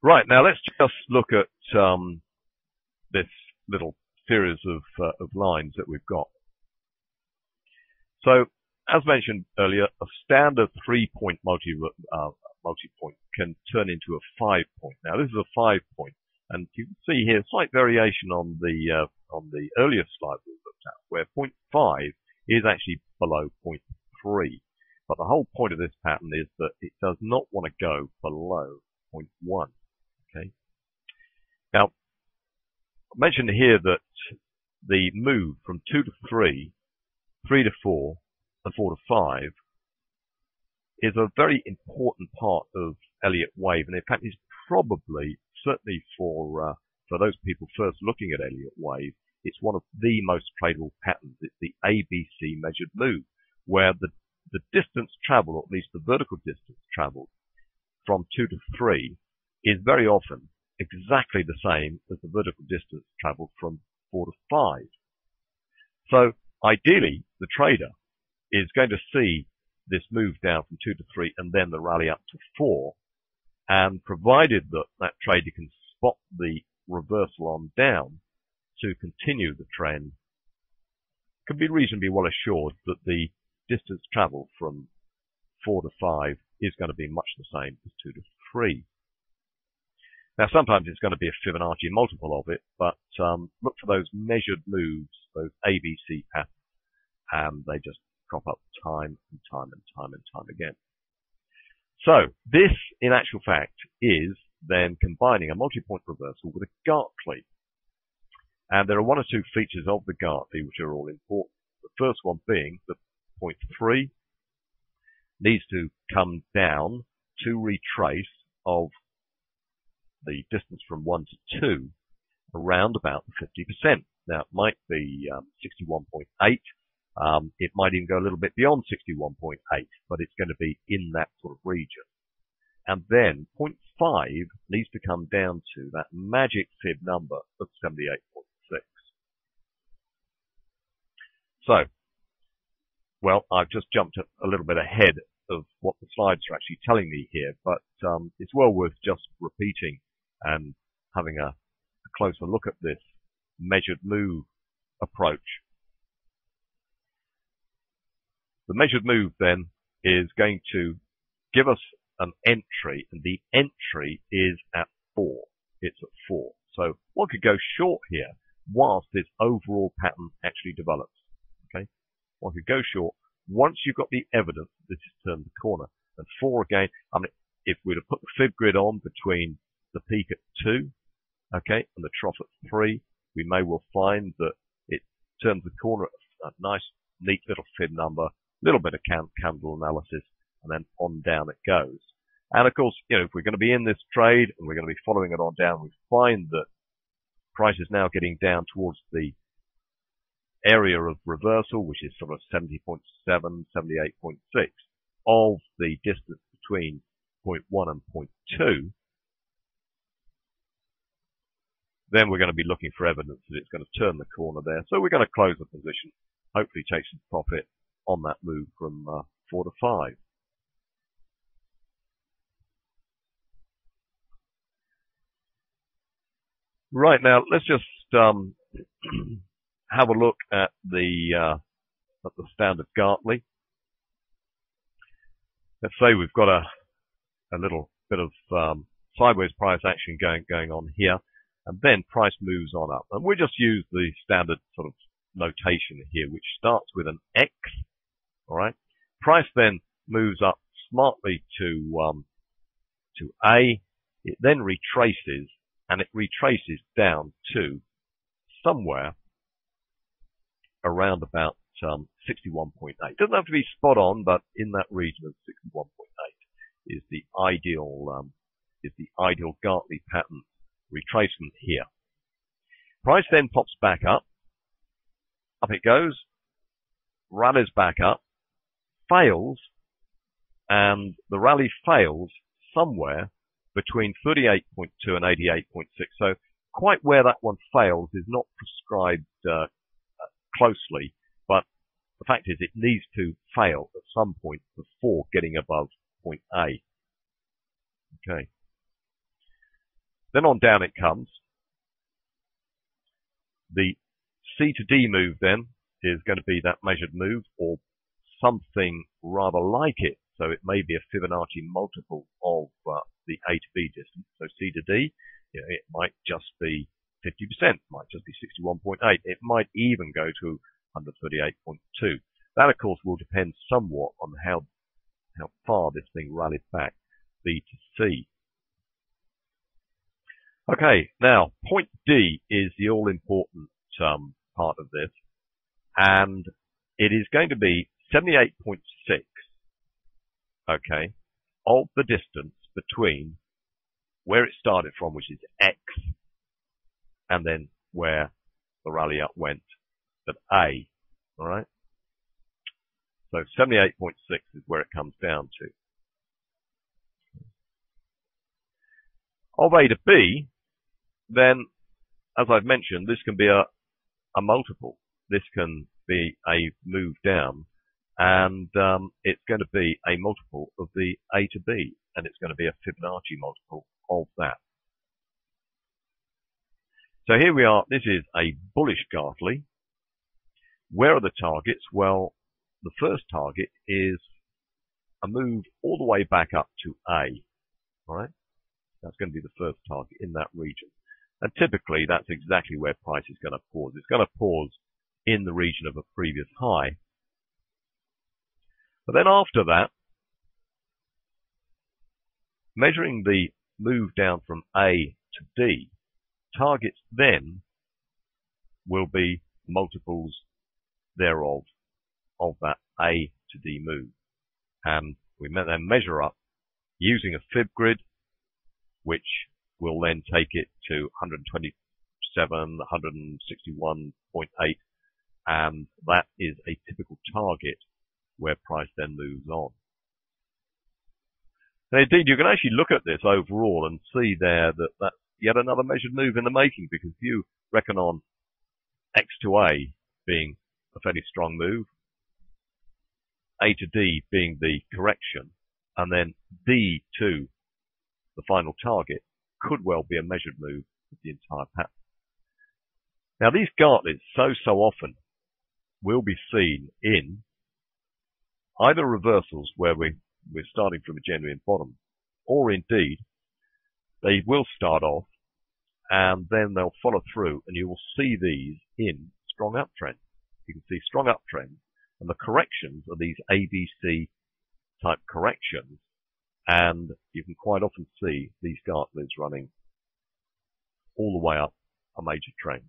Right, now let's just look at this little series of lines that we've got. So, as mentioned earlier, a standard 3-point multi-point can turn into a 5-point. Now, this is a 5-point, and you can see here slight variation on the earlier slide we looked at, where point 5 is actually below point 3. But the whole point of this pattern is that it does not want to go below point 1. Okay. Now, I mentioned here that the move from 2 to 3, 3 to 4, and 4 to 5 is a very important part of Elliott wave, and in fact is probably, certainly for those people first looking at Elliott wave, it's one of the most tradable patterns. It's the ABC measured move, where the distance traveled, or at least the vertical distance traveled, from 2 to 3 is very often exactly the same as the vertical distance traveled from 4 to 5. So ideally, the trader is going to see this move down from 2 to 3 and then the rally up to 4. And provided that that trader can spot the reversal on down to continue the trend, can be reasonably well assured that the distance traveled from 4 to 5 is going to be much the same as 2 to 3. Now, sometimes it's going to be a Fibonacci multiple of it, but look for those measured moves, those ABC patterns, and they just crop up time and time and time and time again. So, this, in actual fact, is then combining a multi-point reversal with a Gartley. And there are one or two features of the Gartley which are all important. The first one being that point 3 needs to come down to retrace of the distance from 1 to 2 around about 50%. Now, it might be 61.8. It might even go a little bit beyond 61.8, but it's going to be in that sort of region. And then point 5 needs to come down to that magic fib number of 78.6. So, well, I've just jumped a little bit ahead of what the slides are actually telling me here, but it's well worth just repeating and having a closer look at this measured move approach. The measured move then is going to give us an entry, and the entry is at 4. It's at 4. So one could go short here whilst this overall pattern actually develops. Okay, one could go short once you've got the evidence that this has turned the corner. And 4 again, I mean, if we'd have put the fib grid on between the peak at 2, okay, and the trough at 3, we may well find that it turns the corner at a nice, neat little fib number, little bit of candle analysis, and then on down it goes. And of course, you know, if we're going to be in this trade and we're going to be following it on down, we find that price is now getting down towards the area of reversal, which is sort of 70.7, 78.6 of the distance between point 1 and point 2. Then we're going to be looking for evidence that it's going to turn the corner there. So we're going to close the position, hopefully take some profit on that move from 4 to 5. Right, now let's just have a look at the standard Gartley. Let's say we've got a little bit of sideways price action going on here, and then price moves on up. And we just use the standard sort of notation here, which starts with an X. All right. Price then moves up smartly to A. It then retraces, and it retraces down to somewhere around about 61.8. Doesn't have to be spot on, but in that region of 61.8 is the ideal Gartley pattern retracement here. Price then pops back up. Up it goes, rallies back up, fails, and the rally fails somewhere between 38.2 and 88.6. So quite where that one fails is not prescribed closely, but the fact is it needs to fail at some point before getting above point A. Okay. Then on down it comes. The C to D move then is going to be that measured move or something rather like it. So it may be a Fibonacci multiple of the A to B distance. So C to D, it might just be 50%, it might just be 61.8. It might even go to 138.2. That, of course, will depend somewhat on how far this thing rallied back, B to C. Okay, now point D is the all-important part of this, and it is going to be 78.6, okay, of the distance between where it started from, which is X, and then where the rally up went at A, all right? So 78.6 is where it comes down to. Of A to B, then, as I've mentioned, this can be a multiple. This can be a move down, and it's going to be a multiple of the A to B, and it's going to be a Fibonacci multiple of that. So here we are. This is a bullish Gartley. Where are the targets? Well, the first target is a move all the way back up to A. All right? That's going to be the first target in that region. And typically, that's exactly where price is going to pause. It's going to pause in the region of a previous high. But then after that, measuring the move down from A to D, targets then will be multiples thereof of that A to D move. And we then measure up using a fib grid, which will then take it to 127, 161.8, and that is a typical target where price then moves on. Now, indeed, you can actually look at this overall and see there that that's yet another measured move in the making, because if you reckon on X to A being a fairly strong move, A to D being the correction, and then D to the final target, could well be a measured move of the entire pattern. Now, these Gartleys so often will be seen in either reversals where we're starting from a genuine bottom, or indeed they will start off and then they'll follow through, and you will see these in strong uptrends. You can see strong uptrends, and the corrections are these ABC type corrections, and you can quite often see these Gartleys running all the way up a major trend.